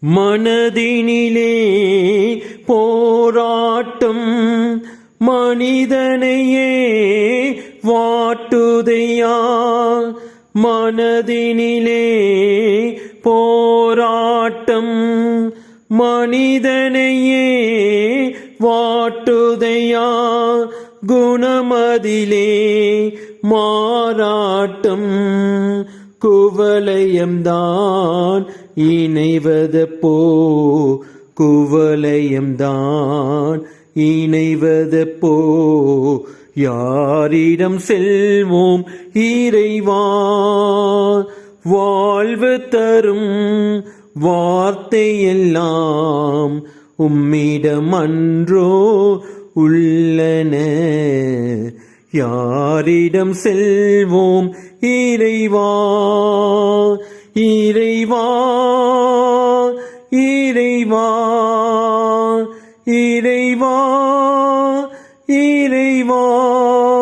மனதினிலே போராட்டம் மனிதனையே வாட்டுதையா. மனதினிலே போராட்டம் மனிதனையே வாட்டுதையா. குணமதிலே மாறாட்டம் குவலயம்தான் இணைவதப்போ. குவலயம்தான் இணைவதப்போ. யாரிடம் செல்வோம் இறைவா? வாழ்வு தரும் வார்த்தையெல்லாம் உம்மிடம் அன்றோ உள்ளன. யாரிடம் செல்வோம் இறைவா? இறைவா இறைவா இறைவா இறைவா.